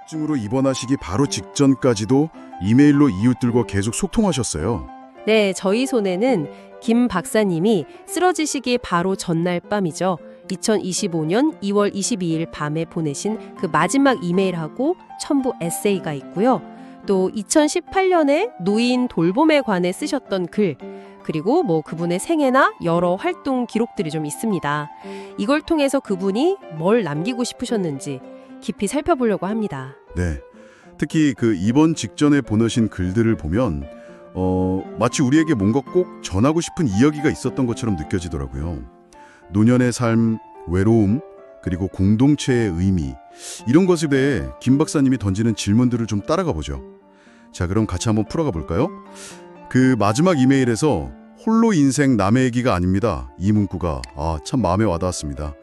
중으로 입원하시기 바로 직전까지도 이메일로 이웃들과 계속 소통하셨어요. 네, 저희 손에는 김 박사님이 쓰러지시기 바로 전날 밤이죠. 2025년 2월 22일 밤에 보내신 그 마지막 이메일하고 첨부 에세이가 있고요. 또 2018년에 노인 돌봄에 관해 쓰셨던 글, 그리고 그분의 생애나 여러 활동 기록들이 좀 있습니다. 이걸 통해서 그분이 뭘 남기고 싶으셨는지 깊이 살펴보려고 합니다. 네, 특히 그 입원 직전에 보내신 글들을 보면 마치 우리에게 뭔가 꼭 전하고 싶은 이야기가 있었던 것처럼 느껴지더라고요. 노년의 삶, 외로움, 그리고 공동체의 의미, 이런 것에 대해 김 박사님이 던지는 질문들을 좀 따라가 보죠. 자, 그럼 같이 한번 풀어가 볼까요? 그 마지막 이메일에서 홀로 인생 남의 얘기가 아닙니다. 이 문구가 참 마음에 와닿았습니다.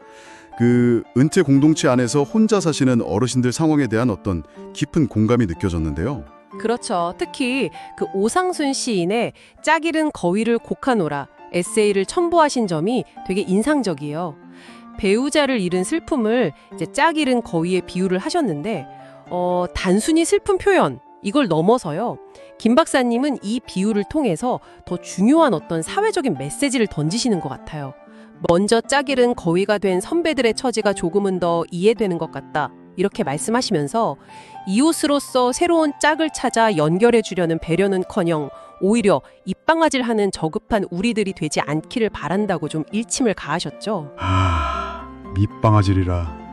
그 은퇴 공동체 안에서 혼자 사시는 어르신들 상황에 대한 어떤 깊은 공감이 느껴졌는데요. 그렇죠. 특히 그 오상순 시인의 짝 잃은 거위를 곡하노라 에세이를 첨부하신 점이 되게 인상적이에요. 배우자를 잃은 슬픔을 이제 짝 잃은 거위에 비유를 하셨는데 단순히 슬픈 표현 이걸 넘어서요. 김 박사님은 이 비유를 통해서 더 중요한 어떤 사회적인 메시지를 던지시는 것 같아요. 먼저 짝 잃은 거위가 된 선배들의 처지가 조금은 더 이해되는 것 같다. 이렇게 말씀하시면서 이웃으로서 새로운 짝을 찾아 연결해 주려는 배려는커녕 오히려 입방아질하는 저급한 우리들이 되지 않기를 바란다고 좀 일침을 가하셨죠. 밑방아질이라.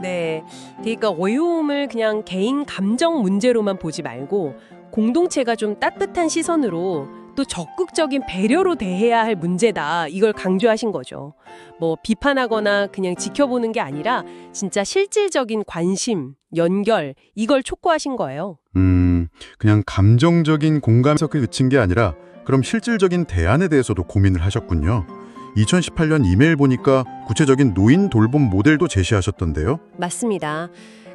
네, 그러니까 외로움을 그냥 개인 감정 문제로만 보지 말고 공동체가 좀 따뜻한 시선으로 또 적극적인 배려로 대해야 할 문제다. 이걸 강조하신 거죠. 비판하거나 그냥 지켜보는 게 아니라 진짜 실질적인 관심, 연결 이걸 촉구하신 거예요. 그냥 감정적인 공감에서 그친 게 아니라 그럼 실질적인 대안에 대해서도 고민을 하셨군요. 2018년 이메일 보니까 구체적인 노인 돌봄 모델도 제시하셨던데요. 맞습니다.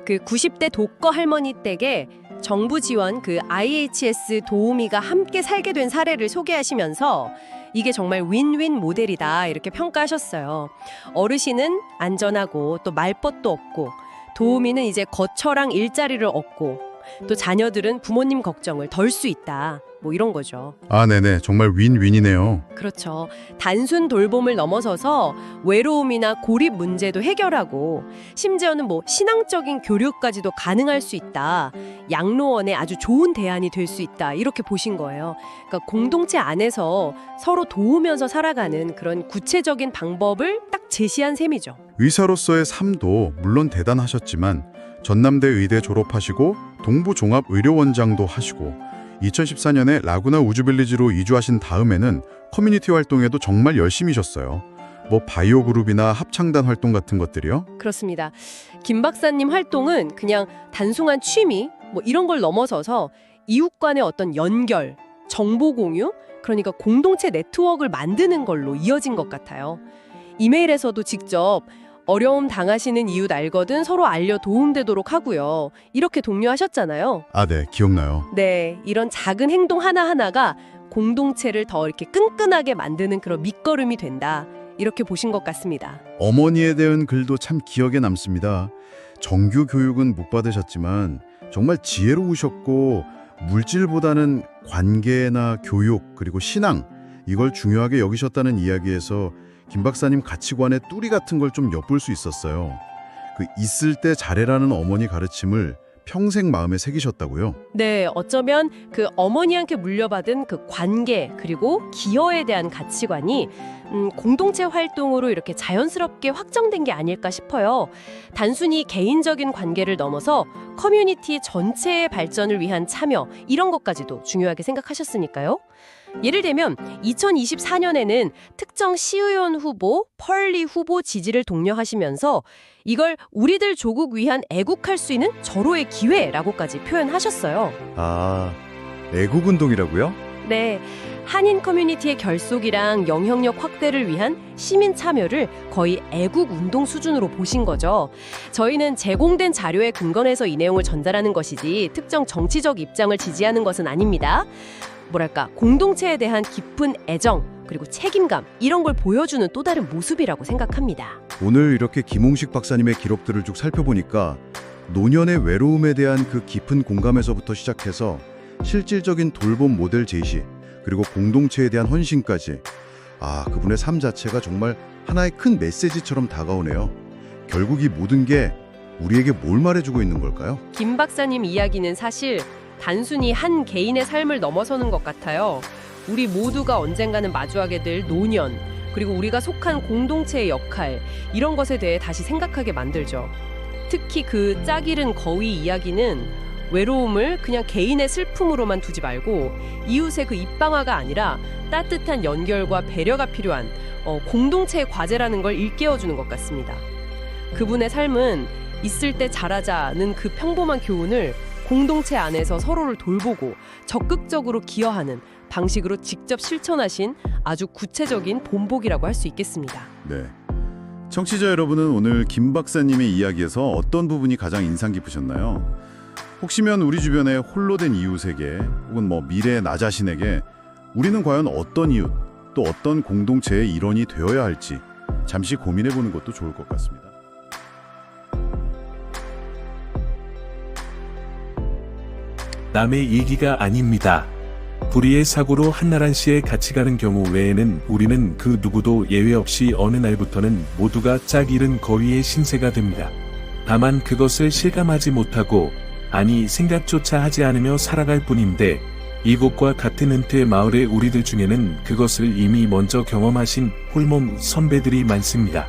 그 90대 독거 할머니 댁에 정부 지원 그 IHS 도우미가 함께 살게 된 사례를 소개하시면서 이게 정말 윈윈 모델이다 이렇게 평가하셨어요. 어르신은 안전하고 또 말벗도 없고 도우미는 이제 거처랑 일자리를 얻고 또 자녀들은 부모님 걱정을 덜 수 있다. 이런 거죠. 네네. 정말 윈윈이네요. 그렇죠. 단순 돌봄을 넘어서서 외로움이나 고립 문제도 해결하고 심지어는 신앙적인 교류까지도 가능할 수 있다. 양로원의 아주 좋은 대안이 될 수 있다. 이렇게 보신 거예요. 그러니까 공동체 안에서 서로 도우면서 살아가는 그런 구체적인 방법을 딱 제시한 셈이죠. 의사로서의 삶도 물론 대단하셨지만 전남대 의대 졸업하시고 동부종합의료원장도 하시고 2014년에 라구나 우주빌리지로 이주하신 다음에는 커뮤니티 활동에도 정말 열심히셨어요. 바이오 그룹이나 합창단 활동 같은 것들이요? 그렇습니다. 김 박사님 활동은 그냥 단순한 취미 이런 걸 넘어서서 이웃 간의 어떤 연결, 정보 공유, 그러니까 공동체 네트워크를 만드는 걸로 이어진 것 같아요. 이메일에서도 직접 어려움 당하시는 이웃 알거든 서로 알려 도움되도록 하고요. 이렇게 독려하셨잖아요. 네, 기억나요. 네, 이런 작은 행동 하나하나가 공동체를 더 이렇게 끈끈하게 만드는 그런 밑거름이 된다. 이렇게 보신 것 같습니다. 어머니에 대한 글도 참 기억에 남습니다. 정규 교육은 못 받으셨지만 정말 지혜로우셨고 물질보다는 관계나 교육 그리고 신앙 이걸 중요하게 여기셨다는 이야기에서 김 박사님 가치관의 뚜리 같은 걸 좀 엿볼 수 있었어요. 그 있을 때 잘해라는 어머니 가르침을 평생 마음에 새기셨다고요? 네, 어쩌면 그 어머니한테 물려받은 그 관계 그리고 기여에 대한 가치관이 공동체 활동으로 이렇게 자연스럽게 확정된 게 아닐까 싶어요. 단순히 개인적인 관계를 넘어서 커뮤니티 전체의 발전을 위한 참여 이런 것까지도 중요하게 생각하셨으니까요. 예를 들면 2024년에는 특정 시의원 후보, 펄리 후보 지지를 독려하시면서 이걸 우리들 조국 위한 애국할 수 있는 절호의 기회라고까지 표현하셨어요. 애국운동이라고요? 네, 한인 커뮤니티의 결속이랑 영향력 확대를 위한 시민 참여를 거의 애국운동 수준으로 보신 거죠. 저희는 제공된 자료에 근거해서 이 내용을 전달하는 것이지 특정 정치적 입장을 지지하는 것은 아닙니다. 공동체에 대한 깊은 애정 그리고 책임감 이런 걸 보여주는 또 다른 모습이라고 생각합니다. 오늘 이렇게 김홍식 박사님의 기록들을 쭉 살펴보니까 노년의 외로움에 대한 그 깊은 공감에서부터 시작해서 실질적인 돌봄 모델 제시, 그리고 공동체에 대한 헌신까지, 그분의 삶 자체가 정말 하나의 큰 메시지처럼 다가오네요. 결국 이 모든 게 우리에게 뭘 말해주고 있는 걸까요? 김 박사님 이야기는 사실 단순히 한 개인의 삶을 넘어서는 것 같아요. 우리 모두가 언젠가는 마주하게 될 노년, 그리고 우리가 속한 공동체의 역할, 이런 것에 대해 다시 생각하게 만들죠. 특히 그 짝 잃은 거위 이야기는 외로움을 그냥 개인의 슬픔으로만 두지 말고 이웃의 그 입방아가 아니라 따뜻한 연결과 배려가 필요한 공동체의 과제라는 걸 일깨워주는 것 같습니다. 그분의 삶은 있을 때 잘하자는 그 평범한 교훈을 공동체 안에서 서로를 돌보고 적극적으로 기여하는 방식으로 직접 실천하신 아주 구체적인 본보기라고 할 수 있겠습니다. 네. 청취자 여러분은 오늘 김 박사님의 이야기에서 어떤 부분이 가장 인상 깊으셨나요? 혹시면 우리 주변에 홀로 된 이웃에게 혹은 미래의 나 자신에게 우리는 과연 어떤 이웃, 또 어떤 공동체의 일원이 되어야 할지 잠시 고민해보는 것도 좋을 것 같습니다. 남의 얘기가 아닙니다. 불의의 사고로 한나란 씨에 같이 가는 경우 외에는 우리는 그 누구도 예외 없이 어느 날부터는 모두가 짝 잃은 거위의 신세가 됩니다. 다만 그것을 실감하지 못하고, 아니 생각조차 하지 않으며 살아갈 뿐인데, 이곳과 같은 은퇴 마을의 우리들 중에는 그것을 이미 먼저 경험하신 홀몸 선배들이 많습니다.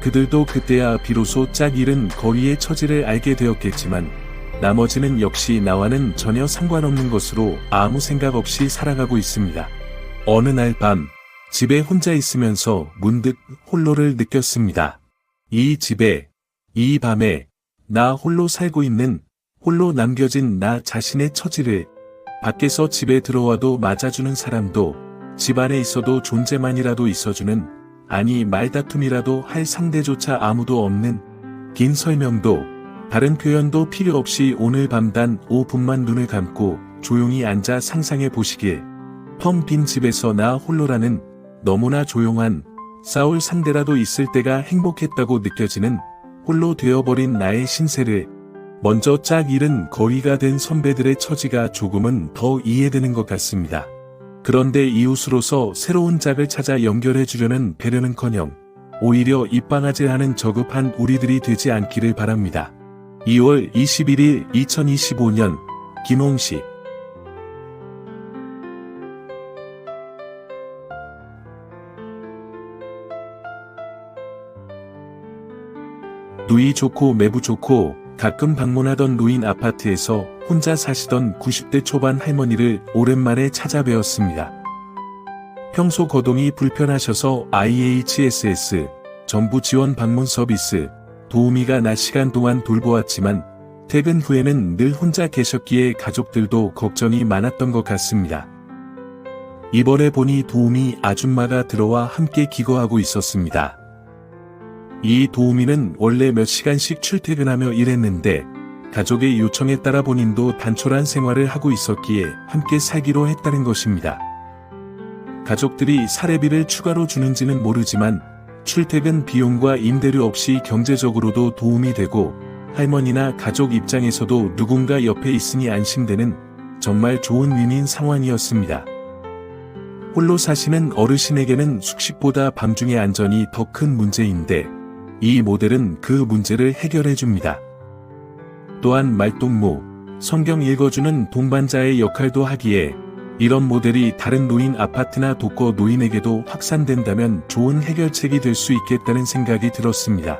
그들도 그때야 비로소 짝 잃은 거위의 처지를 알게 되었겠지만, 나머지는 역시 나와는 전혀 상관없는 것으로 아무 생각 없이 살아가고 있습니다. 어느 날 밤, 집에 혼자 있으면서 문득 홀로를 느꼈습니다. 이 집에, 이 밤에, 나 홀로 살고 있는, 홀로 남겨진 나 자신의 처지를, 밖에서 집에 들어와도 맞아주는 사람도, 집 안에 있어도 존재만이라도 있어주는, 아니 말다툼이라도 할 상대조차 아무도 없는, 긴 설명도, 다른 표현도 필요 없이 오늘 밤 단 5분만 눈을 감고 조용히 앉아 상상해 보시길. 텅 빈 집에서 나 홀로라는 너무나 조용한, 싸울 상대라도 있을 때가 행복했다고 느껴지는 홀로 되어버린 나의 신세를, 먼저 짝 잃은 거위가 된 선배들의 처지가 조금은 더 이해되는 것 같습니다. 그런데 이웃으로서 새로운 짝을 찾아 연결해 주려는 배려는커녕 오히려 입방아질하는 저급한 우리들이 되지 않기를 바랍니다. 2월 21일 2025년 김홍식. 누이 좋고 매부 좋고 가끔 방문하던 노인 아파트에서 혼자 사시던 90대 초반 할머니를 오랜만에 찾아뵈었습니다. 평소 거동이 불편하셔서 IHSS, 정부 지원 방문 서비스, 도우미가 낮 시간 동안 돌보았지만 퇴근 후에는 늘 혼자 계셨기에 가족들도 걱정이 많았던 것 같습니다. 이번에 보니 도우미 아줌마가 들어와 함께 기거하고 있었습니다. 이 도우미는 원래 몇 시간씩 출퇴근하며 일했는데 가족의 요청에 따라 본인도 단촐한 생활을 하고 있었기에 함께 살기로 했다는 것입니다. 가족들이 사례비를 추가로 주는지는 모르지만 출퇴근 비용과 임대료 없이 경제적으로도 도움이 되고 할머니나 가족 입장에서도 누군가 옆에 있으니 안심되는 정말 좋은 윈윈 상황이었습니다. 홀로 사시는 어르신에게는 숙식보다 밤중의 안전이 더 큰 문제인데 이 모델은 그 문제를 해결해 줍니다. 또한 말동무, 성경 읽어주는 동반자의 역할도 하기에 이런 모델이 다른 노인 아파트나 독거 노인에게도 확산된다면 좋은 해결책이 될 수 있겠다는 생각이 들었습니다.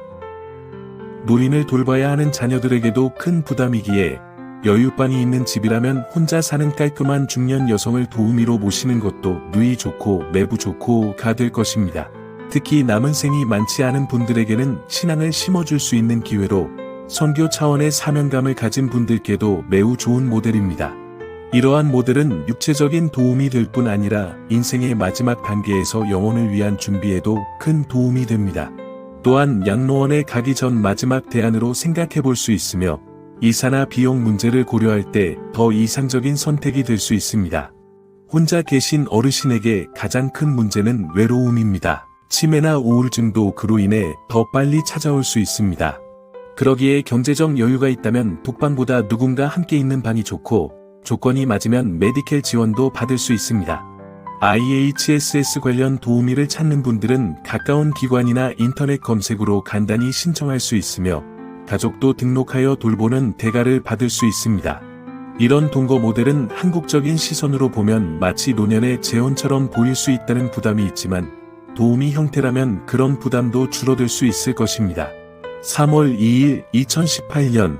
노인을 돌봐야 하는 자녀들에게도 큰 부담이기에 여유방이 있는 집이라면 혼자 사는 깔끔한 중년 여성을 도우미로 모시는 것도 누이 좋고 매부 좋고가 될 것입니다. 특히 남은 생이 많지 않은 분들에게는 신앙을 심어줄 수 있는 기회로 선교 차원의 사명감을 가진 분들께도 매우 좋은 모델입니다. 이러한 모델은 육체적인 도움이 될 뿐 아니라 인생의 마지막 단계에서 영혼을 위한 준비에도 큰 도움이 됩니다. 또한 양로원에 가기 전 마지막 대안으로 생각해 볼 수 있으며 이사나 비용 문제를 고려할 때 더 이상적인 선택이 될 수 있습니다. 혼자 계신 어르신에게 가장 큰 문제는 외로움입니다. 치매나 우울증도 그로 인해 더 빨리 찾아올 수 있습니다. 그러기에 경제적 여유가 있다면 독방보다 누군가 함께 있는 방이 좋고 조건이 맞으면 메디켈 지원도 받을 수 있습니다. IHSS 관련 도우미를 찾는 분들은 가까운 기관이나 인터넷 검색으로 간단히 신청할 수 있으며 가족도 등록하여 돌보는 대가를 받을 수 있습니다. 이런 동거 모델은 한국적인 시선으로 보면 마치 노년의 재혼처럼 보일 수 있다는 부담이 있지만 도우미 형태라면 그런 부담도 줄어들 수 있을 것입니다. 3월 2일 2018년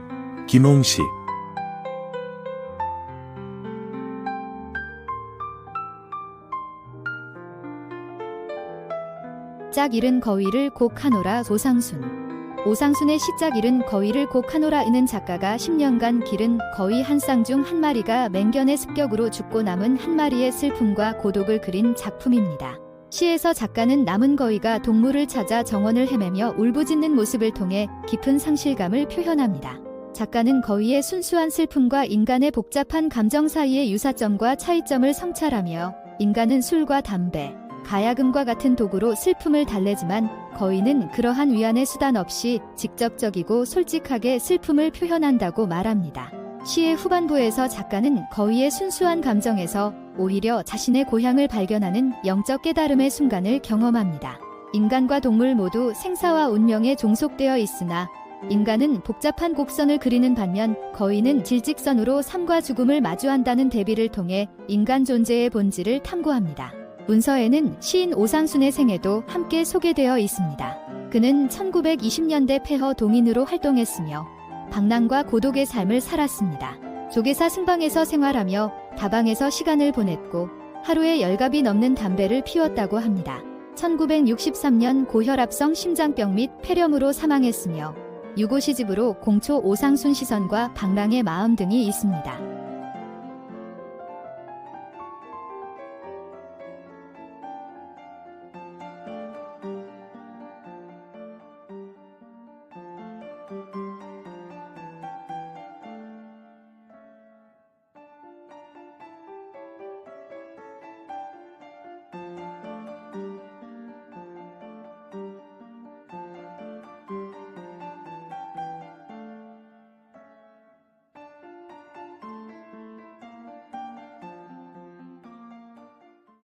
김홍식 시작 잃은 거위를 곡하노라 오상순의 시작 잃은 거위를 곡하노라는 작가가 10년간 기른 거위 한 쌍 중 한 마리가 맹견의 습격으로 죽고 남은 한 마리의 슬픔과 고독을 그린 작품입니다. 시에서 작가는 남은 거위가 동물을 찾아 정원을 헤매며 울부짖는 모습을 통해 깊은 상실감을 표현합니다. 작가는 거위의 순수한 슬픔과 인간의 복잡한 감정 사이의 유사점과 차이점을 성찰하며 인간은 술과 담배, 가야금과 같은 도구로 슬픔을 달래지만 거위는 그러한 위안의 수단 없이 직접적이고 솔직하게 슬픔을 표현한다고 말합니다. 시의 후반부에서 작가는 거위의 순수한 감정에서 오히려 자신의 고향을 발견하는 영적 깨달음의 순간을 경험합니다. 인간과 동물 모두 생사와 운명에 종속되어 있으나 인간은 복잡한 곡선을 그리는 반면 거위는 질직선으로 삶과 죽음을 마주한다는 대비를 통해 인간 존재의 본질을 탐구합니다. 문서에는 시인 오상순의 생애도 함께 소개되어 있습니다. 그는 1920년대 폐허 동인으로 활동했으며 방랑과 고독의 삶을 살았습니다. 조계사 승방에서 생활하며 다방에서 시간을 보냈고 하루에 10갑이 넘는 담배를 피웠다고 합니다. 1963년 고혈압성 심장병 및 폐렴으로 사망했으며 유고 시집으로 공초 오상순 시선과 방랑의 마음 등이 있습니다.